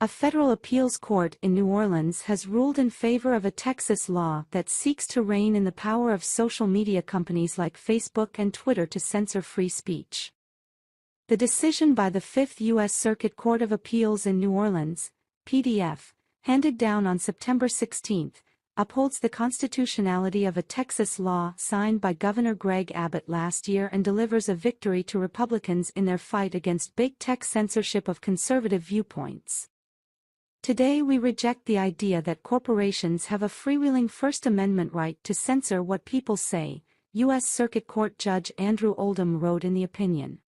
A federal appeals court in New Orleans has ruled in favor of a Texas law that seeks to rein in the power of social media companies like Facebook and Twitter to censor free speech. The decision by the Fifth U.S. Circuit Court of Appeals in New Orleans, PDF, handed down on September 16, upholds the constitutionality of a Texas law signed by Governor Greg Abbott last year and delivers a victory to Republicans in their fight against big tech censorship of conservative viewpoints. Today we reject the idea that corporations have a freewheeling First Amendment right to censor what people say, U.S. Circuit Court Judge Andrew Oldham wrote in the opinion.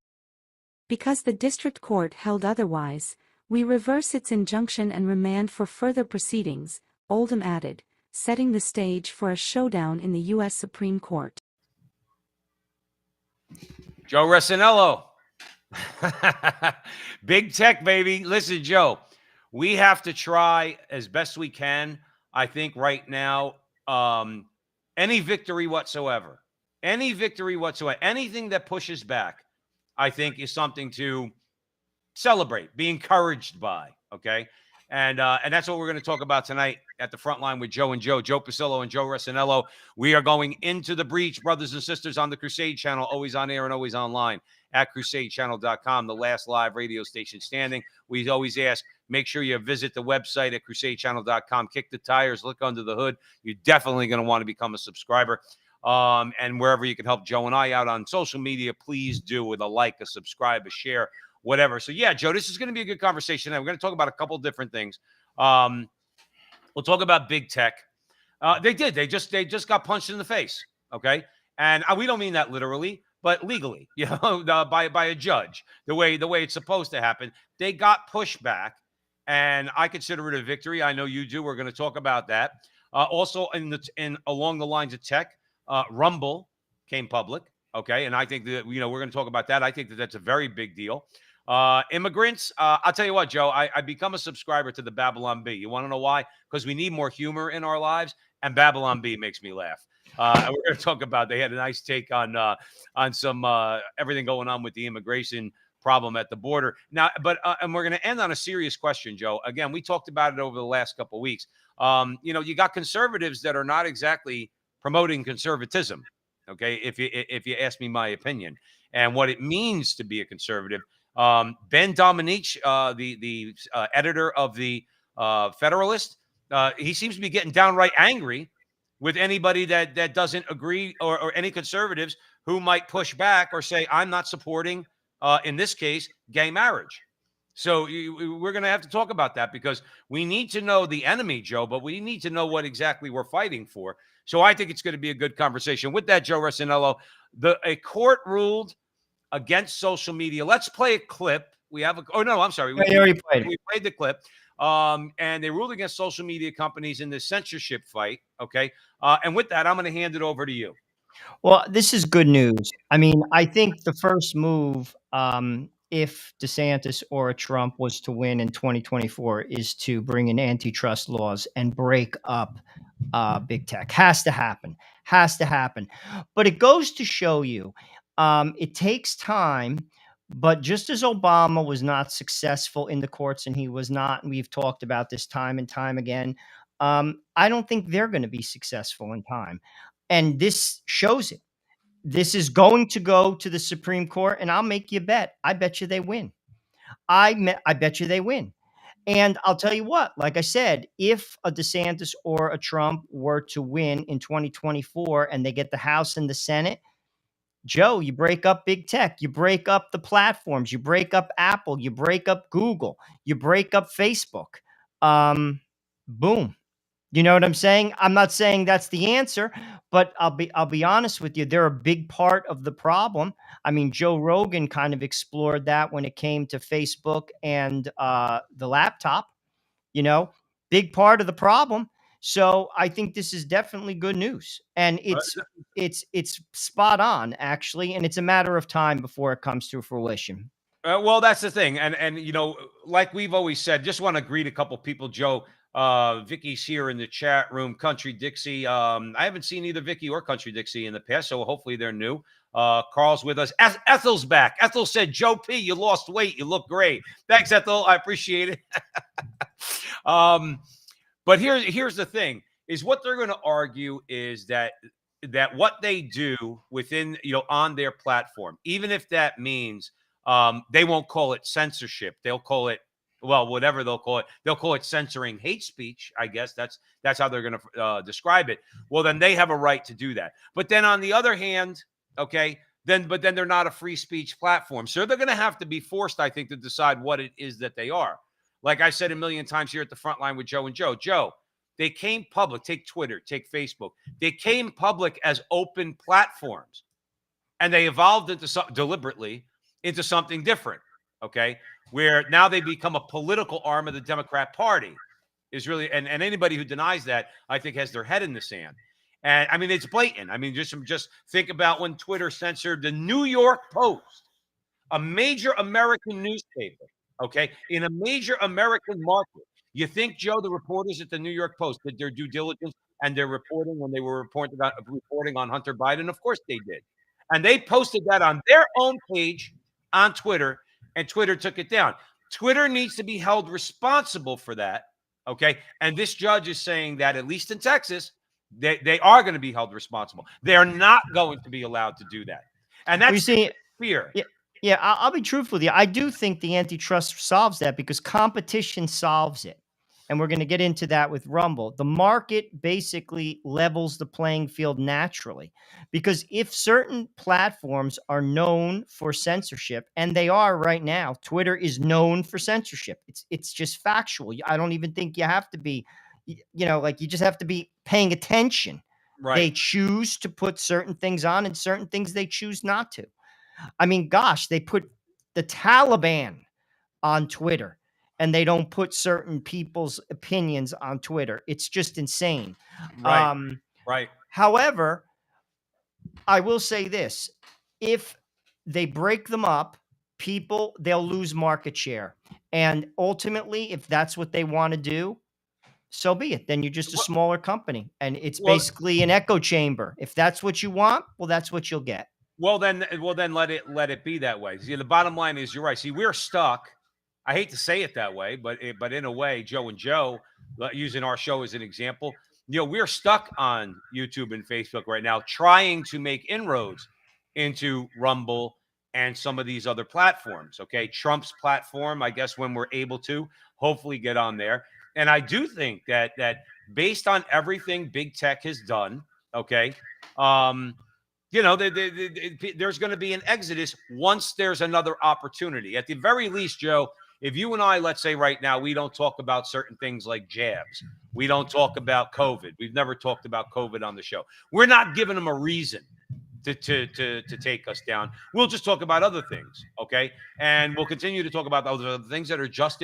Because the district court held otherwise, we reverse its injunction and remand for further proceedings, Oldham added, setting the stage for a showdown in the U.S. Supreme Court. Joe Resinello. Big tech, baby. Listen, Joe, we have to try as best we can, I think, right now, any victory whatsoever, anything that pushes back, I think is something to celebrate, be encouraged by, okay? And that's what we're going to talk about tonight at the Frontline with Joe and Joe Pasillo and Joe Resinello. We are going into the breach, brothers and sisters, on the Crusade channel, always on air and always online at crusadechannel.com, the last live radio station standing. We always ask, make sure you visit the website at crusadechannel.com, kick the tires, look under the hood. You're definitely going to want to become a subscriber. And wherever you can help Joe and I out on social media, please do, with a like, a subscribe, a share, whatever. So yeah, Joe, this is going to be a good conversation. And we're going to talk about a couple different things. We'll talk about big tech. They just got punched in the face. Okay. And we don't mean that literally, but legally, by a judge, the way it's supposed to happen. They got pushed back, and I consider it a victory. I know you do. We're going to talk about that. Also along the lines of tech, Rumble came public. Okay. And I think that, we're going to talk about that. I think that that's a very big deal. Immigrants, I'll tell you what, Joe, I become a subscriber to the Babylon Bee. You want to know why? Because we need more humor in our lives, and Babylon Bee makes me laugh. And we're going to talk about, they had a nice take on some everything going on with the immigration problem at the border. Now, and we're going to end on a serious question, Joe. Again, we talked about it over the last couple of weeks. You got conservatives that are not exactly promoting conservatism. Okay, if you ask me my opinion and what it means to be a conservative. Ben Domenech, the editor of the Federalist, he seems to be getting downright angry with anybody that doesn't agree, or any conservatives who might push back or say, I'm not supporting, in this case, gay marriage. So we're going to have to talk about that, because we need to know the enemy, Joe, but we need to know what exactly we're fighting for. So I think it's going to be a good conversation. With that, Joe Resinello, a court ruled against social media. Let's play a clip. We have I'm sorry. We played the clip. And they ruled against social media companies in the censorship fight. Okay. And with that, I'm going to hand it over to you. Well, this is good news. I mean, I think the first move, if DeSantis or Trump was to win in 2024, is to bring in antitrust laws and break up big tech. Has to happen. But it goes to show you, it takes time. But just as Obama was not successful in the courts, and he was not, and we've talked about this time and time again, I don't think they're going to be successful in time. And this shows it. This is going to go to the Supreme Court, and I'll make you a bet. I bet you they win. I bet you they win. And I'll tell you what, like I said, if a DeSantis or a Trump were to win in 2024 and they get the House and the Senate, Joe, you break up big tech, you break up the platforms, you break up Apple, you break up Google, you break up Facebook. Boom. You know what I'm saying? I'm not saying that's the answer, but I'll be honest with you. They're a big part of the problem. I mean, Joe Rogan kind of explored that when it came to Facebook and the laptop, big part of the problem. So I think this is definitely good news, and it's spot on, actually, and it's a matter of time before it comes to fruition. Well, that's the thing, and like we've always said, just want to greet a couple people, Joe. Vicky's here in the chat room. Country Dixie. I haven't seen either Vicky or Country Dixie in the past, so hopefully they're new. Carl's with us. Ethel's back. Ethel said, Joe P., you lost weight. You look great. Thanks, Ethel. I appreciate it. But here's the thing: is what they're going to argue is that what they do within on their platform, even if that means they won't call it censorship, they'll call it whatever they'll call it. They'll call it censoring hate speech. I guess that's how they're going to describe it. Well, then they have a right to do that. But then on the other hand, okay, then they're not a free speech platform, so they're going to have to be forced, I think, to decide what it is that they are. Like I said a million times here at the Frontline with Joe and Joe. Joe, they came public. Take Twitter, take Facebook. They came public as open platforms, and they evolved deliberately into something different. Okay, where now they become a political arm of the Democrat Party. Is really and anybody who denies that, I think, has their head in the sand. And I mean, it's blatant. I mean, just think about when Twitter censored the New York Post, a major American newspaper. Okay, in a major American market. You think, Joe, the reporters at the New York Post did their due diligence and their reporting when they were reporting on Hunter Biden? Of course they did. And they posted that on their own page on Twitter, and Twitter took it down. Twitter needs to be held responsible for that, okay? And this judge is saying that, at least in Texas, they are going to be held responsible. They are not going to be allowed to do that. And that's fear. Yeah, I'll be truthful with you. I do think the antitrust solves that because competition solves it. And we're going to get into that with Rumble. The market basically levels the playing field naturally. Because if certain platforms are known for censorship, and they are right now, Twitter is known for censorship. It's just factual. I don't even think you have to be, like you just have to be paying attention. Right. They choose to put certain things on and certain things they choose not to. I mean, gosh, they put the Taliban on Twitter and they don't put certain people's opinions on Twitter. It's just insane. Right. Right. However, I will say this. If they break them up, they'll lose market share. And ultimately, if that's what they want to do, so be it. Then you're just a smaller company. And it's basically an echo chamber. If that's what you want, well, that's what you'll get. Well, then let it be that way. See, the bottom line is, you're right. See, we're stuck. I hate to say it that way, but in a way, Joe and Joe, using our show as an example, we're stuck on YouTube and Facebook right now, trying to make inroads into Rumble and some of these other platforms. Okay, Trump's platform, I guess, when we're able to hopefully get on there. And I do think that based on everything big tech has done, okay, there's going to be an exodus once there's another opportunity. At the very least, Joe, if you and I, let's say right now, we don't talk about certain things like jabs, we don't talk about COVID. We've never talked about COVID on the show. We're not giving them a reason to take us down. We'll just talk about other things, okay? And we'll continue to talk about those other things that are just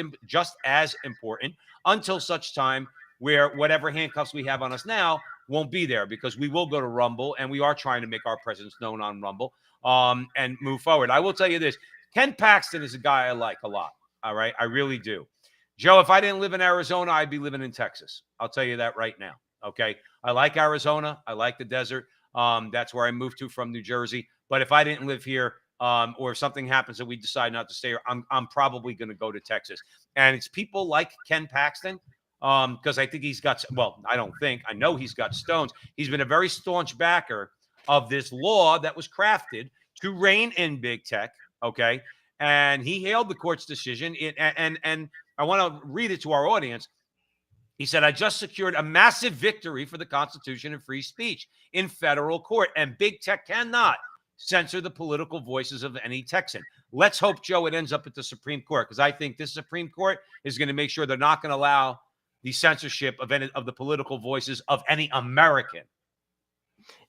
as important until such time where whatever handcuffs we have on us now won't be there, because we will go to Rumble, and we are trying to make our presence known on Rumble and move forward. I will tell you this. Ken Paxton is a guy I like a lot, all right? I really do. Joe, if I didn't live in Arizona, I'd be living in Texas. I'll tell you that right now, okay? I like Arizona. I like the desert. That's where I moved to from New Jersey. But if I didn't live here, or if something happens that we decide not to stay here, I'm probably going to go to Texas. And it's people like Ken Paxton, because I think I know he's got stones. He's been a very staunch backer of this law that was crafted to rein in big tech, okay? And he hailed the court's decision, and I want to read it to our audience. He said, I just secured a massive victory for the Constitution and free speech in federal court, and big tech cannot censor the political voices of any Texan. Let's hope, Joe, it ends up at the Supreme Court, because I think this Supreme Court is going to make sure they're not going to allow the censorship of the political voices of any American.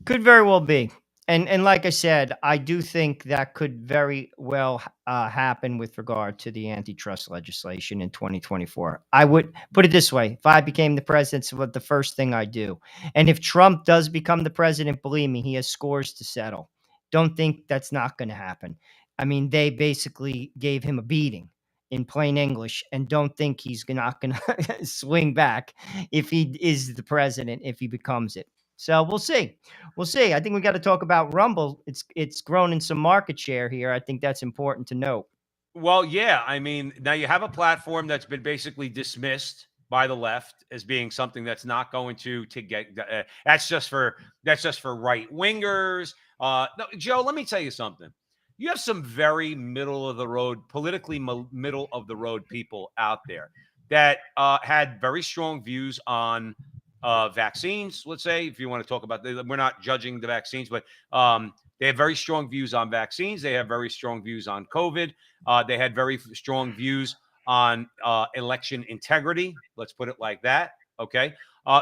Could very well be. And like I said, I do think that could very well happen with regard to the antitrust legislation in 2024. I would put it this way. If I became the president, it's what the first thing I do. And if Trump does become the president, believe me, he has scores to settle. Don't think that's not going to happen. I mean, they basically gave him a beating in plain English, and don't think he's not going to swing back if he is the president, if he becomes it. So we'll see. We'll see. I think we got to talk about Rumble. It's grown in some market share here. I think that's important to note. Well, yeah. I mean, now you have a platform that's been basically dismissed by the left as being something that's not going to get that's just for right wingers. No, Joe, let me tell you something. You have some very middle of the road, politically middle of the road people out there that had very strong views on vaccines. Let's say, if you want to talk about, we're not judging the vaccines, but they have very strong views on vaccines. They have very strong views on COVID. They had very strong views on election integrity. Let's put it like that. Okay.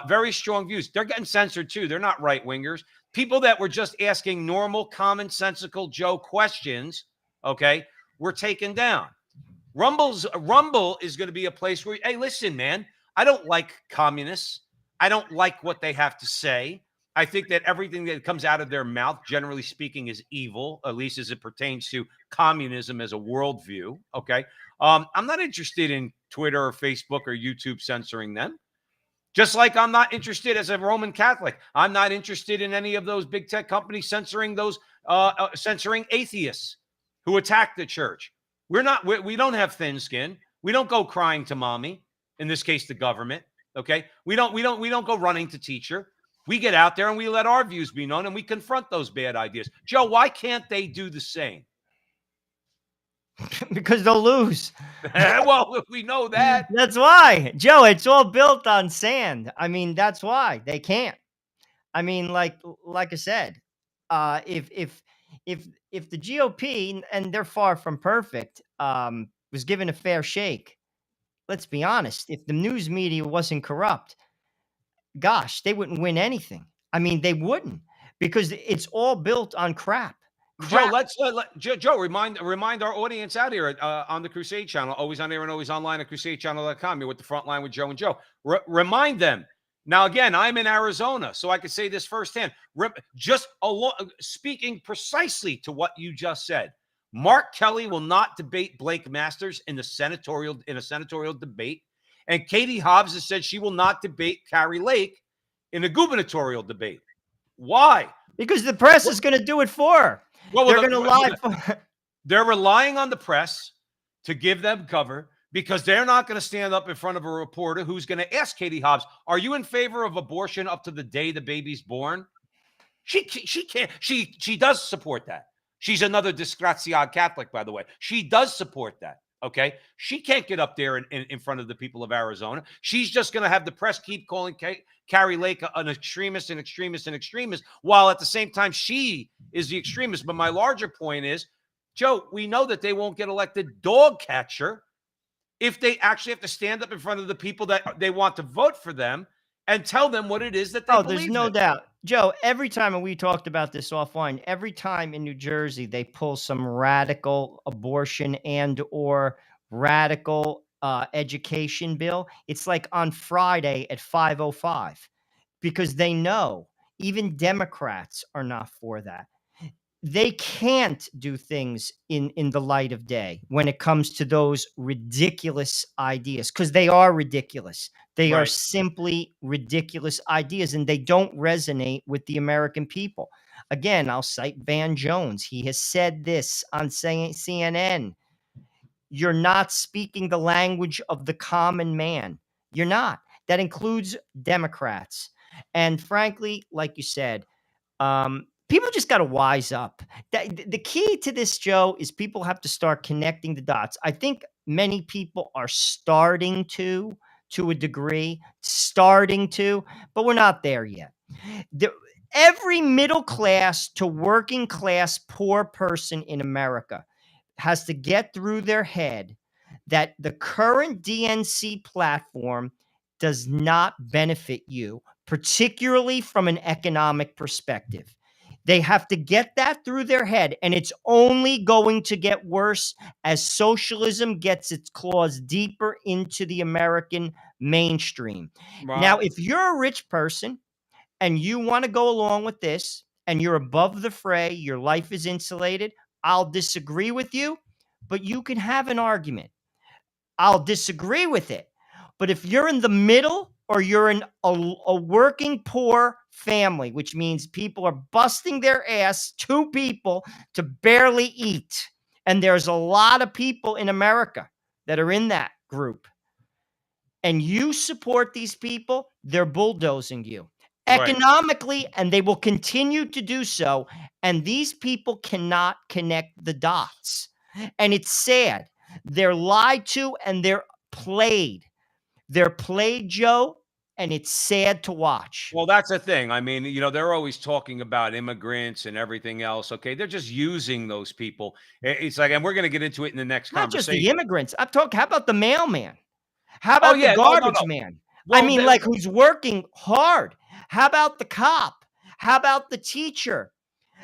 Very strong views. They're getting censored too. They're not right wingers. People that were just asking normal, commonsensical Joe questions, okay, were taken down. Rumble is going to be a place where, hey, listen, man, I don't like communists. I don't like what they have to say. I think that everything that comes out of their mouth, generally speaking, is evil, at least as it pertains to communism as a worldview. Okay. I'm not interested in Twitter or Facebook or YouTube censoring them. Just like I'm not interested as a Roman Catholic. I'm not interested in any of those big tech companies censoring censoring atheists who attack the church. We don't have thin skin. We don't go crying to mommy, in this case, the government. Okay. We don't go running to teacher. We get out there and we let our views be known and we confront those bad ideas. Joe, why can't they do the same? Because they'll lose. Well, we know that. That's why, Joe, it's all built on sand. I mean, that's why they can't. I mean, like I said, if the GOP, and they're far from perfect, was given a fair shake, let's be honest, if the news media wasn't corrupt, gosh, they wouldn't win anything. I mean, they wouldn't, because it's all built on crap. Joe, let's Joe remind our audience out here on the Crusade channel, always on air and always online at crusadechannel.com. You're with the Frontline with Joe and Joe. Remind them. Now, again, I'm in Arizona, so I could say this firsthand. Speaking precisely to what you just said, Mark Kelly will not debate Blake Masters in a senatorial debate, and Katie Hobbs has said she will not debate Carrie Lake in a gubernatorial debate. Why? Because the press is going to do it for her. Well, they're going to lie. They're relying on the press to give them cover, because they're not going to stand up in front of a reporter who's going to ask Katie Hobbs, "Are you in favor of abortion up to the day the baby's born?" She can't. She does support that. She's another disgraziad Catholic, by the way. She does support that. Okay, she can't get up there in front of the people of Arizona. She's just going to have the press keep calling Carrie Lake an extremist, while at the same time she is the extremist. But my larger point is, Joe, we know that they won't get elected dog catcher if they actually have to stand up in front of the people that they want to vote for them and tell them what it is that they believe. There's no doubt. Joe, every time, and we talked about this offline, every time in New Jersey they pull some radical abortion and or radical education bill, it's like on Friday at 5:05, because they know even Democrats are not for that. They can't do things in the light of day when it comes to those ridiculous ideas, because they are ridiculous. They are simply ridiculous ideas, and they don't resonate with the American people. Again, I'll cite Van Jones. He has said this on CNN. You're not speaking the language of the common man. You're not. That includes Democrats. And frankly, like you said, people just got to wise up. The key to this, Joe, is people have to start connecting the dots. I think many people are starting to a degree, but we're not there yet. Every middle class to working class poor person in America has to get through their head that the current DNC platform does not benefit you, particularly from an economic perspective. They have to get that through their head, and it's only going to get worse as socialism gets its claws deeper into the American mainstream. Wow. Now, if you're a rich person and you want to go along with this and you're above the fray, your life is insulated, I'll disagree with you, but you can have an argument. I'll disagree with it. But if you're in the middle, or you're in a working poor family, which means people are busting their ass, two people, to barely eat. And there's a lot of people in America that are in that group. and you support these people, they're bulldozing you Right. economically, and they will continue to do so. And these people cannot connect the dots. And it's sad. They're lied to and they're played. They're played, Joe, and it's sad to watch. Well, that's the thing. I mean, they're always talking about immigrants and everything else. Okay, they're just using those people. It's like, and we're going to get into it in the next Not just the conversation. immigrants. I'm talking, how about the mailman? How Oh about the yeah, no, no, garbage no. man? I Well, mean, like, who's working hard? How about the cop? How about the teacher?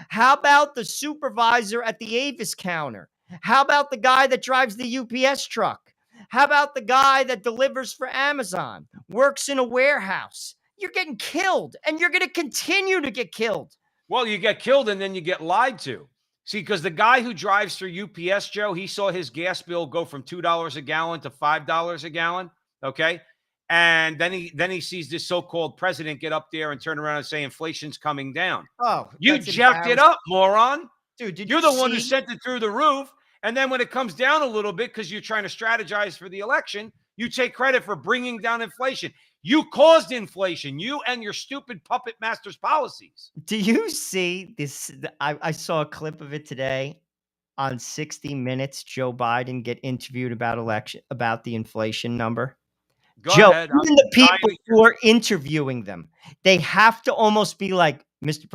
How about the supervisor at the Avis counter? How about the guy that drives the UPS truck? How about the guy that delivers for Amazon, works in a warehouse? You're getting killed, and you're going to continue to get killed. well, you get killed and then you get lied to. See, because the guy who drives through UPS, Joe, he saw his gas bill go from $2 a gallon to $5 a gallon. Okay. And then he sees this so-called president get up there and turn around and say inflation's coming down. Oh, You that's jacked it embarrassing. up, moron. Dude, did You're you the one who see? sent it through the roof. And then when it comes down a little bit, because you're trying to strategize for the election, you take credit for bringing down inflation. You caused inflation, you and your stupid puppet master's policies. Do you see this? I saw a clip of it today on 60 Minutes. Joe Biden get interviewed about the inflation number. Go Joe, ahead. even the dying people to- who are interviewing them, they have to almost be like, Mr.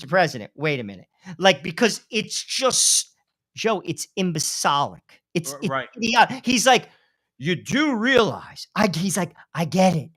President, wait a minute. Like, because it's just, Joe, it's imbecilic. It's Right. idiotic. He's like, you do realize, he's like, I get it.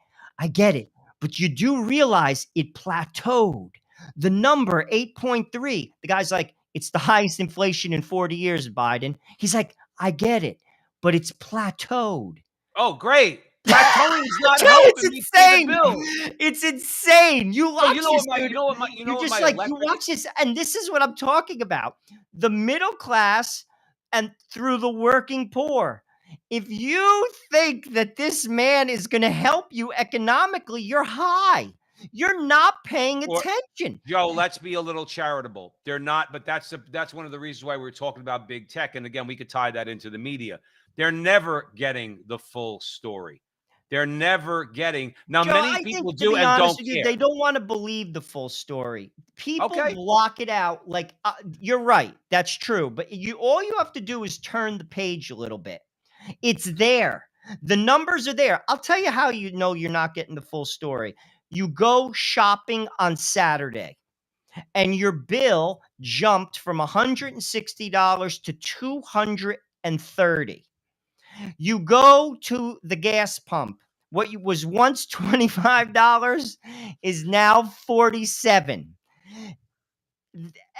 But you do realize it plateaued. The number 8.3, the guy's like, it's the highest inflation in 40 years, Biden. He's like, I get it, but it's plateaued. Oh, great. Plateauing is not Joe, helping it's me pay the insane. bill. It's insane. You watch You know this, what my, dude. you know what my, you know You're what just my like, you electric- watch this, and this is what I'm talking about. The middle class and through the working poor. If you think that this man is going to help you economically, you're high. You're not paying Or- attention. Joe, let's be a little charitable. They're not, but that's one of the reasons why we're talking about big tech. And again, we could tie that into the media. They're never getting the full story. They're never getting. Now, Joe, many I people think, to do be and honest don't with you, care. they don't want to believe the full story. People Okay. block it out. Like, you're right. That's true. But all you have to do is turn the page a little bit. It's there. The numbers are there. I'll tell you how you know you're not getting the full story. You go shopping on Saturday, and your bill jumped from $160 to $230. You go to the gas pump. What was once $25 is now $47.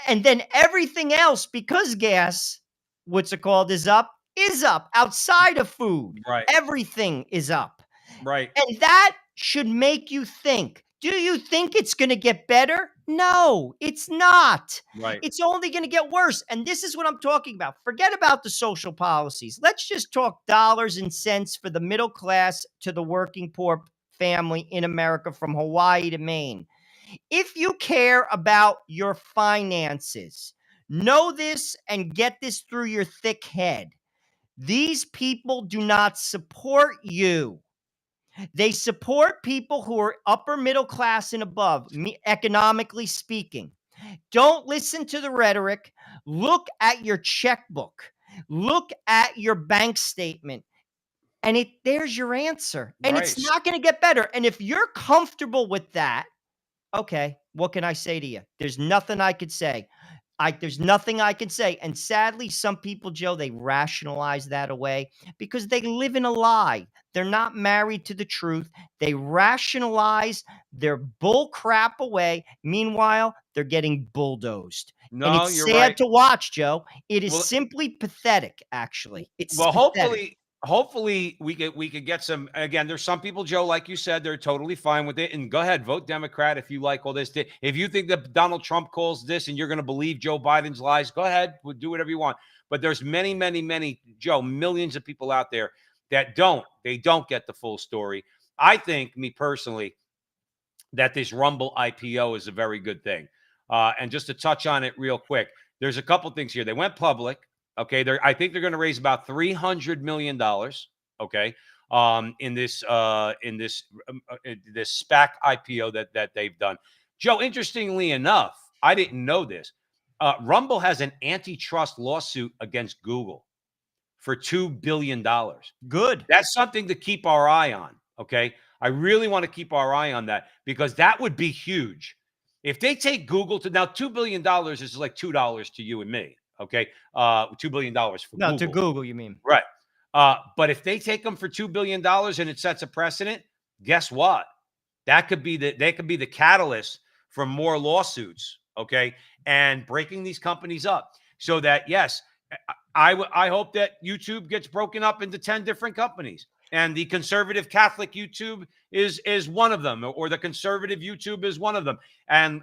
And then everything else, because gas, what's it called, is up outside of food. Right. Everything is up. Right. And that should make you think. Do you think it's going to get better? No, it's not. Right. It's only going to get worse. And this is what I'm talking about. Forget about the social policies. Let's just talk dollars and cents for the middle class to the working poor family in America, from Hawaii to Maine. If you care about your finances, know this and get this through your thick head. These people do not support you. They support people who are upper middle class and above, economically speaking. Don't listen to the rhetoric. Look at your checkbook. Look at your bank statement. And there's your answer. And Right. it's not going to get better. And if you're comfortable with that, okay, what can I say to you? There's nothing I could say. There's nothing I can say. And sadly, some people, Joe, they rationalize that away because they live in a lie. They're not married to the truth. They rationalize their bull crap away. Meanwhile, they're getting bulldozed. And No, it's you're sad right. to watch, Joe. It is Well- simply pathetic, actually. It's Well, pathetic. hopefully we could get some. Again, there's some people, Joe, like you said, they're totally fine with it. And go ahead, vote Democrat if you like all this. If you think that Donald Trump calls this and you're going to believe Joe Biden's lies, go ahead, do whatever you want. But there's many, many, many, Joe, millions of people out there that don't get the full story. I think, me personally, that this Rumble IPO is a very good thing. And just to touch on it real quick, there's a couple things here. They went public. Okay, I think they're going to raise about $300 million. Okay, in this this SPAC IPO that they've done. Joe, interestingly enough, I didn't know this. Rumble has an antitrust lawsuit against Google for $2 billion. Good. That's something to keep our eye on. Okay. I really want to keep our eye on that because that would be huge. If they take Google to now, $2 billion is like $2 to you and me. Okay. $2 billion for No, Google. to Google, you mean? Right. But if they take them for $2 billion and it sets a precedent, guess what? They could be the catalyst for more lawsuits. Okay. And breaking these companies up so that, yes, I hope that YouTube gets broken up into 10 different companies, and the conservative Catholic YouTube is one of them, or the conservative YouTube is one of them. And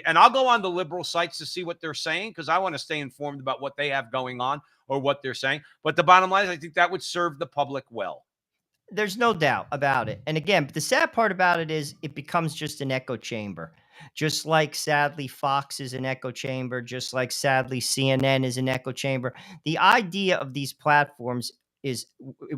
I'll go on the liberal sites to see what they're saying because I want to stay informed about what they have going on or what they're saying. But the bottom line is, I think that would serve the public well. There's no doubt about it. And again, the sad part about it is it becomes just an echo chamber. Just like sadly Fox is an echo chamber, just like sadly CNN is an echo chamber. The idea of these platforms it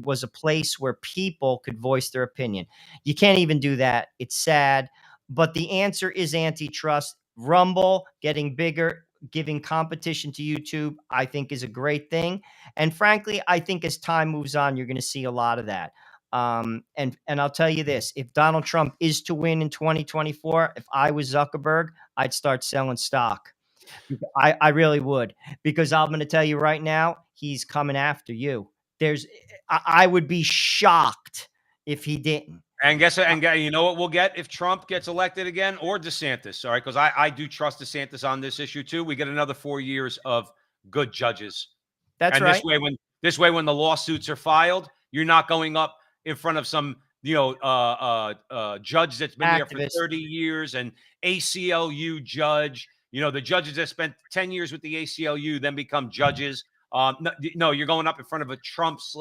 was a place where people could voice their opinion. You can't even do that. It's sad. But the answer is antitrust. Rumble getting bigger, giving competition to YouTube, I think is a great thing. And frankly, I think as time moves on, you're going to see a lot of that. And I'll tell you this, if Donald Trump is to win in 2024, if I was Zuckerberg, I'd start selling stock. I really would, because I'm going to tell you right now, he's coming after you. I would be shocked if he didn't. And guess what? And you know what we'll get if Trump gets elected again, or DeSantis. All right, because I do trust DeSantis on this issue too. We get another 4 years of good judges. That's right. This way, when the lawsuits are filed, you're not going up in front of some judge that's been there for 30 years, and ACLU judge. The judges that spent 10 years with the ACLU then become judges. No, you're going up in front of a Trump /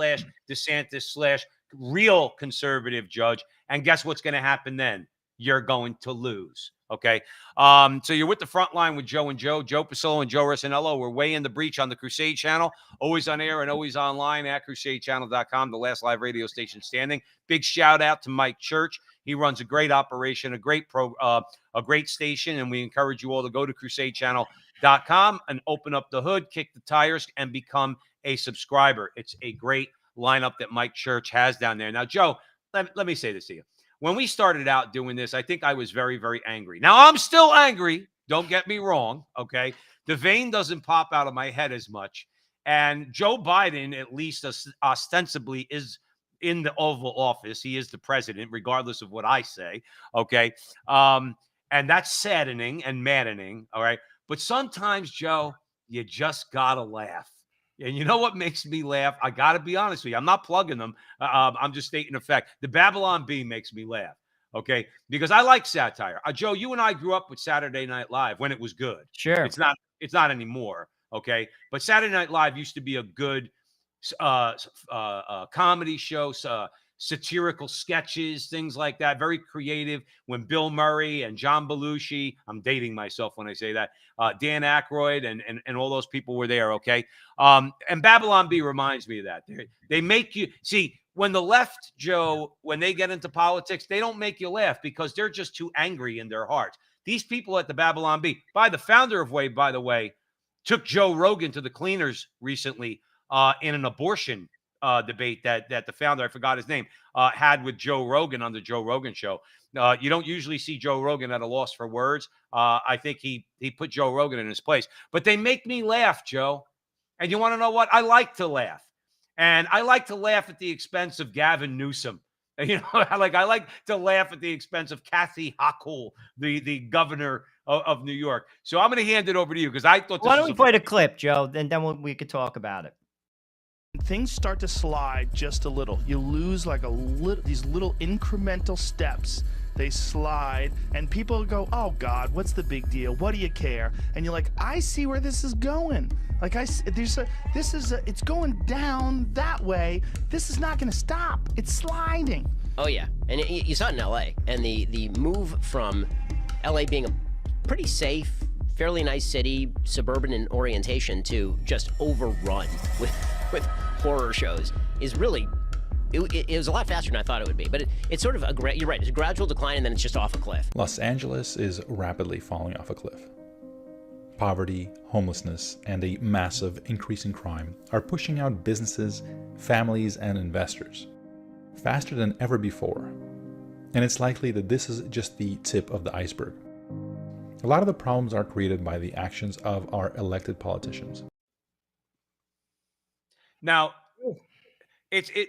DeSantis / real conservative judge. And guess what's going to happen then? You're going to lose. Okay. So you're with the Frontline with Joe and Joe Pasillo and Joe Rossinello. We're way in the breach on the Crusade channel, always on air and always online at crusadechannel.com, the last live radio station standing. Big shout out to Mike Church. He runs a great operation, a great station. And we encourage you all to go to crusadechannel.com and open up the hood, kick the tires, and become a subscriber. It's a great lineup that Mike Church has down there. Now, Joe, let me say this to you. When we started out doing this, I think I was very, very angry. Now, I'm still angry. Don't get me wrong, okay? The vein doesn't pop out of my head as much. And Joe Biden, at least ostensibly, is in the Oval Office. He is the president, regardless of what I say, okay? And that's saddening and maddening, all right? But sometimes, Joe, you just got to laugh. And you know what makes me laugh? I got to be honest with you. I'm not plugging them. I'm just stating a fact. The Babylon Bee makes me laugh, okay? Because I like satire. Joe, you and I grew up with Saturday Night Live when it was good. Sure. It's not anymore, okay? But Saturday Night Live used to be a good comedy show, satirical sketches, things like that. Very creative. When Bill Murray and John Belushi, I'm dating myself when I say that, Dan Aykroyd and all those people were there, okay? And Babylon Bee reminds me of that. They make you see, when the left, Joe, when they get into politics, they don't make you laugh because they're just too angry in their hearts. These people at the Babylon Bee, the founder of Wave, by the way, took Joe Rogan to the cleaners recently in an abortion debate that the founder, I forgot his name, had with Joe Rogan on the Joe Rogan show. You don't usually see Joe Rogan at a loss for words. I think he put Joe Rogan in his place. But they make me laugh, Joe. And you want to know what? I like to laugh. And I like to laugh at the expense of Gavin Newsom. I like to laugh at the expense of Kathy Hochul, the governor of New York. So I'm going to hand it over to you because I thought Why don't we play the clip, Joe? Then we could talk about it. Things start to slide just a little. You lose like these little incremental steps. They slide, and people go, "Oh God, what's the big deal? What do you care?" And you're like, "I see where this is going. Like it's going down that way. This is not going to stop. It's sliding." Oh yeah, and you saw it in LA, and the move from LA being a pretty safe, fairly nice city, suburban in orientation, to just overrun with horror shows is really it was a lot faster than I thought it would be. But it's sort of you're right. It's a gradual decline, and then it's just off a cliff. Los Angeles is rapidly falling off a cliff. Poverty, homelessness, and a massive increase in crime are pushing out businesses, families, and investors faster than ever before. And it's likely that this is just the tip of the iceberg. A lot of the problems are created by the actions of our elected politicians. Now,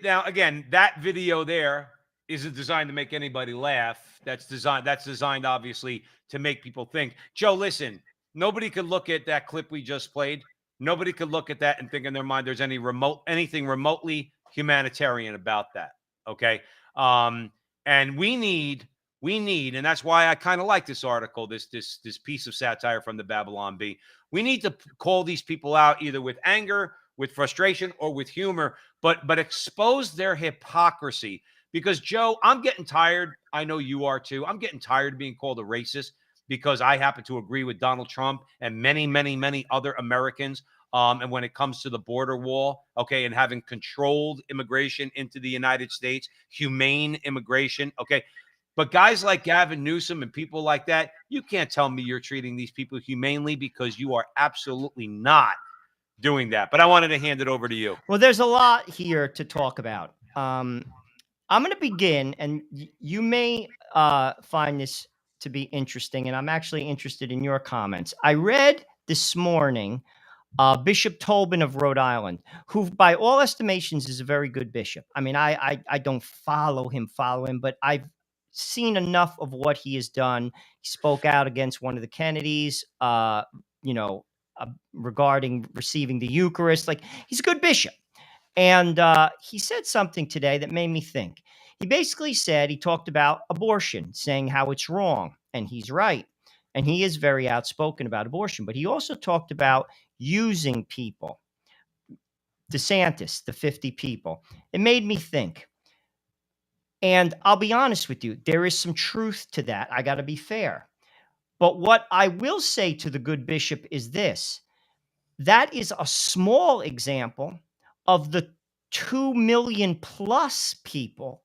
now again, that video there isn't designed to make anybody laugh. That's designed obviously to make people think. Joe, listen, nobody could look at that clip we just played. Nobody could look at that and think in their mind there's anything remotely humanitarian about that. Okay. And we need, and that's why I kind of like this article, this piece of satire from the Babylon Bee. We need to call these people out either with anger, with frustration, or with humor, but expose their hypocrisy. Because Joe, I'm getting tired. I know you are too. I'm getting tired of being called a racist because I happen to agree with Donald Trump and many, many, many other Americans. And when it comes to the border wall, okay, and having controlled immigration into the United States, humane immigration, okay. But guys like Gavin Newsom and people like that, you can't tell me you're treating these people humanely, because you are absolutely not doing that. But I wanted to hand it over to you. Well, there's a lot here to talk about. I'm going to begin, and you may find this to be interesting, and I'm actually interested in your comments. I read this morning Bishop Tobin of Rhode Island, who by all estimations is a very good bishop. I mean, I don't follow him, but I've seen enough of what he has done. He spoke out against one of the Kennedys, regarding receiving the Eucharist. Like, he's a good bishop. And he said something today that made me think. He basically said, he talked about abortion, saying how it's wrong, and he's right. And he is very outspoken about abortion, but he also talked about using people. DeSantis, the 50 people. It made me think. And I'll be honest with you, there is some truth to that. I got to be fair. But what I will say to the good bishop is this. That is a small example of the 2 million plus people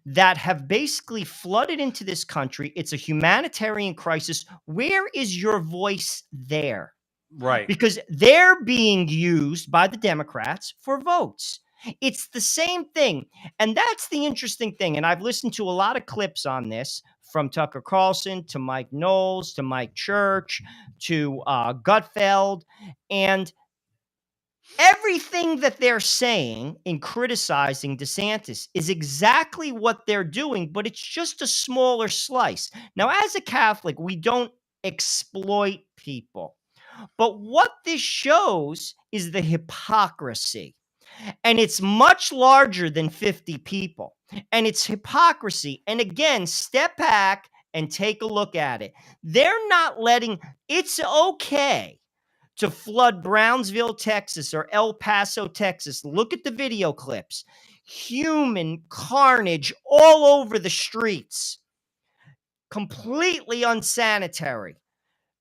that have basically flooded into this country. It's a humanitarian crisis. Where is your voice there? Right. Because they're being used by the Democrats for votes. It's the same thing. And that's the interesting thing. And I've listened to a lot of clips on this, from Tucker Carlson to Mike Knowles to Mike Church to Gutfeld. And everything that they're saying in criticizing DeSantis is exactly what they're doing, but it's just a smaller slice. Now, as a Catholic, we don't exploit people. But what this shows is the hypocrisy. And it's much larger than 50 people. And it's hypocrisy. And again, step back and take a look at it. They're not letting, it's okay to flood Brownsville, Texas, or El Paso, Texas. Look at the video clips. Human carnage all over the streets. Completely unsanitary.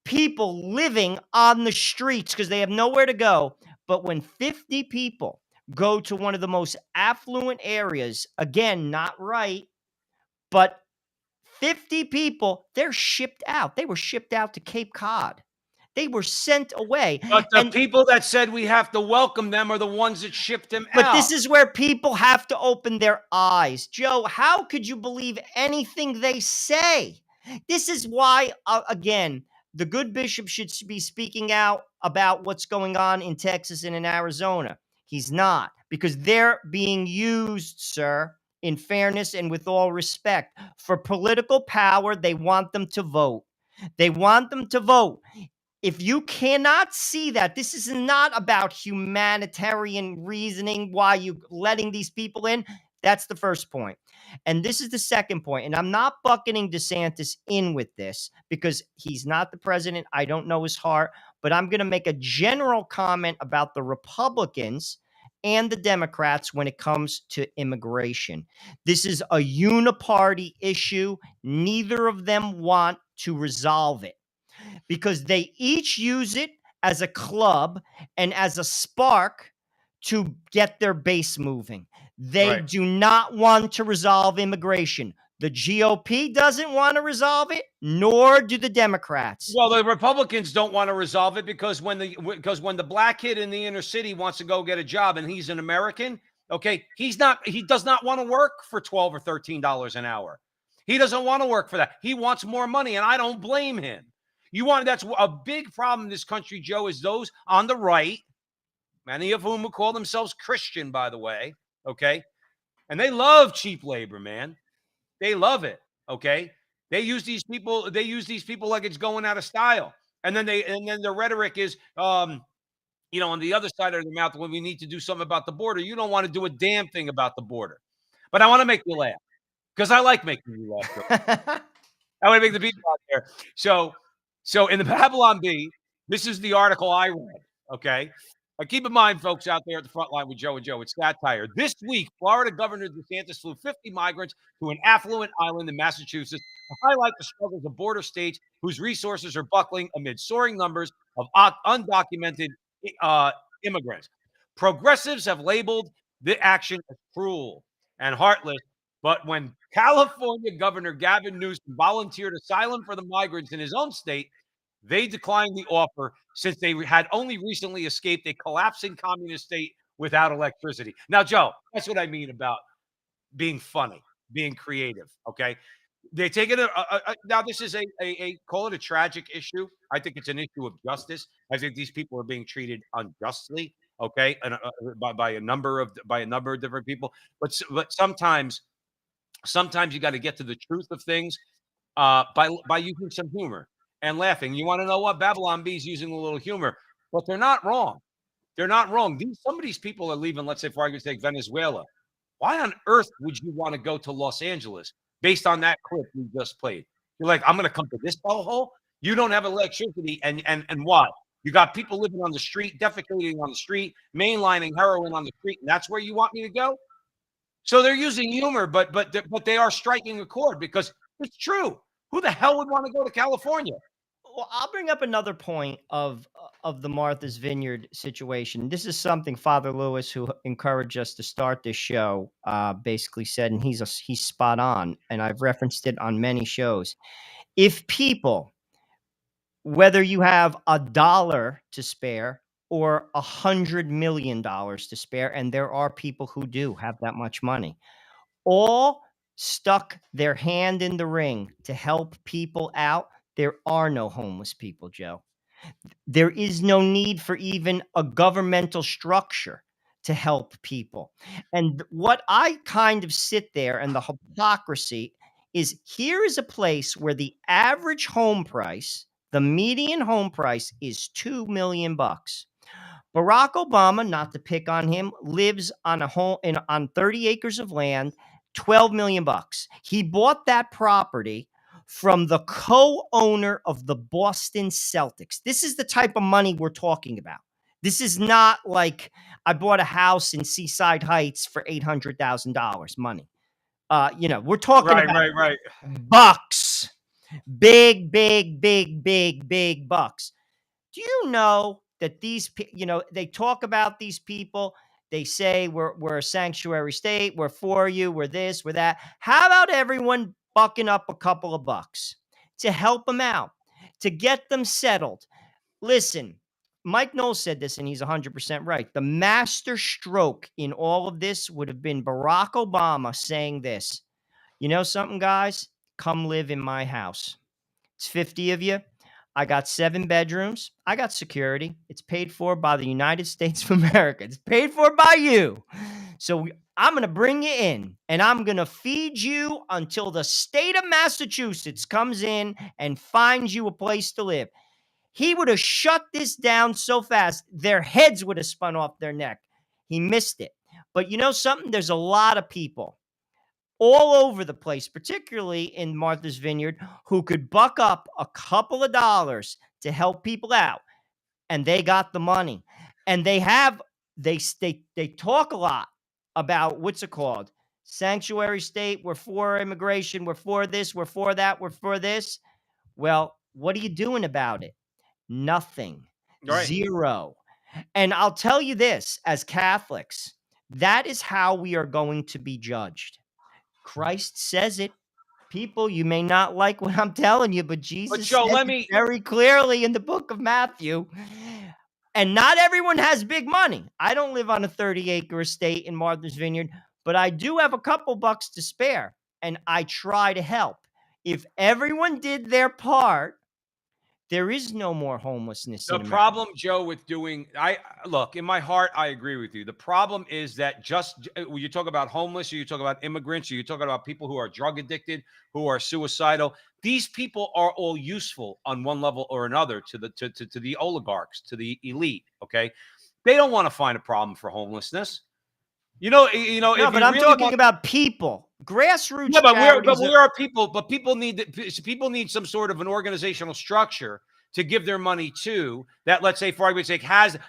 People living on the streets because they have nowhere to go. But when 50 people go to one of the most affluent areas, again, not right, but 50 people, they're shipped out. They were shipped out to Cape Cod. They were sent away. But the people that said we have to welcome them are the ones that shipped them out. But this is where people have to open their eyes. Joe, how could you believe anything they say? This is why, again, the good bishop should be speaking out about what's going on in Texas and in Arizona. He's not, because they're being used, sir, in fairness and with all respect, for political power. They want them to vote. They want them to vote. If you cannot see that, this is not about humanitarian reasoning, why you're letting these people in. That's the first point. And this is the second point. And I'm not bucketing DeSantis in with this because he's not the president. I don't know his heart. But I'm going to make a general comment about the Republicans and the Democrats when it comes to immigration. This is a uniparty issue. Neither of them want to resolve it because they each use it as a club and as a spark to get their base moving. They Right. do not want to resolve immigration. The GOP doesn't want to resolve it, nor do the Democrats. Well, the Republicans don't want to resolve it because when the black kid in the inner city wants to go get a job and he's an American, okay, he does not want to work for $12 or $13 an hour. He doesn't want to work for that. He wants more money, and I don't blame him. That's a big problem in this country, Joe, is those on the right, many of whom call themselves Christian, by the way, okay? And they love cheap labor, man. They love it, okay? They use these people like it's going out of style. And then the rhetoric is on the other side of their mouth, when we need to do something about the border, you don't want to do a damn thing about the border. But I want to make you laugh because I like making you laugh. I want to make the people out there. So in the Babylon Bee, this is the article I read, okay? Keep in mind, folks out there at the front line with Joe and Joe, it's satire. This week, Florida Governor DeSantis flew 50 migrants to an affluent island in Massachusetts to highlight the struggles of border states whose resources are buckling amid soaring numbers of undocumented immigrants. Progressives have labeled the action as cruel and heartless, but when California Governor Gavin Newsom volunteered asylum for the migrants in his own state, they declined the offer since they had only recently escaped a collapsing communist state without electricity. Now, Joe, that's what I mean about being funny, being creative, okay? They take it now this is a call it a tragic issue. I think it's an issue of justice. I think these people are being treated unjustly, okay? And by a number of different people. But sometimes you got to get to the truth of things by using some humor and laughing. You want to know what? Babylon Bee's using a little humor, but they're not wrong. They're not wrong. Some of these people are leaving, let's say, for argument's sake, Venezuela. Why on earth would you want to go to Los Angeles based on that clip you just played? You're like, I'm going to come to this hellhole? You don't have electricity, and why? You got people living on the street, defecating on the street, mainlining heroin on the street, and that's where you want me to go? So they're using humor, but they are striking a chord because it's true. Who the hell would want to go to California? Well, I'll bring up another point of the Martha's Vineyard situation. This is something Father Lewis, who encouraged us to start this show, basically said, and he's spot on. And I've referenced it on many shows. If people, whether you have $1 to spare or $100 million to spare, and there are people who do have that much money, all stuck their hand in the ring to help people out, there are no homeless people, Joe. There is no need for even a governmental structure to help people. And what I kind of sit there, and the hypocrisy is, here is a place where the average home price, the median home price, is $2 million. Barack Obama, not to pick on him, lives on a home on 30 acres of land, $12 million. He bought that property from the co-owner of the Boston Celtics. This is the type of money we're talking about. This is not like I bought a house in Seaside Heights for $800,000 money. We're talking about bucks, big bucks. Do you know that these, they talk about these people, they say we're a sanctuary state, we're for you, we're this, we're that. How about everyone bucking up a couple of bucks to help them out, to get them settled? Listen, Mike Knowles said this, and he's 100% right. The master stroke in all of this would have been Barack Obama saying this: you know something, guys? Come live in my house. It's 50 of you. I got 7 bedrooms. I got security. It's paid for by the United States of America. It's paid for by you. So I'm going to bring you in, and I'm going to feed you until the state of Massachusetts comes in and finds you a place to live. He would have shut this down so fast, their heads would have spun off their neck. He missed it. But you know something? There's a lot of people all over the place, particularly in Martha's Vineyard, who could buck up a couple of dollars to help people out. And they got the money. And they talk a lot about, what's it called? Sanctuary state. We're for immigration. We're for this. We're for that. We're for this. Well, what are you doing about it? Nothing. Right. Zero. And I'll tell you this, as Catholics, That is how we are going to be judged. Christ says it. People, you may not like what I'm telling you, but Jesus Joe, says it very clearly in the book of Matthew. And not everyone has big money. I don't live on a 30-acre estate in Martha's Vineyard, but I do have a couple bucks to spare, and I try to help. If everyone did their part, there is no more homelessness in The America. problem, Joe, with doing, look, in my heart, I agree with you. The problem is that when you talk about homeless, or you talk about immigrants, or you talk about people who are drug addicted, who are suicidal, these people are all useful on one level or another to the oligarchs, to the elite. Okay, they don't want to find a problem for homelessness. No, if but you I'm really talking want, about people. Grassroots yeah, but charities we are people. But people need some sort of an organizational structure to give their money to that. Let's say, for argument's sake,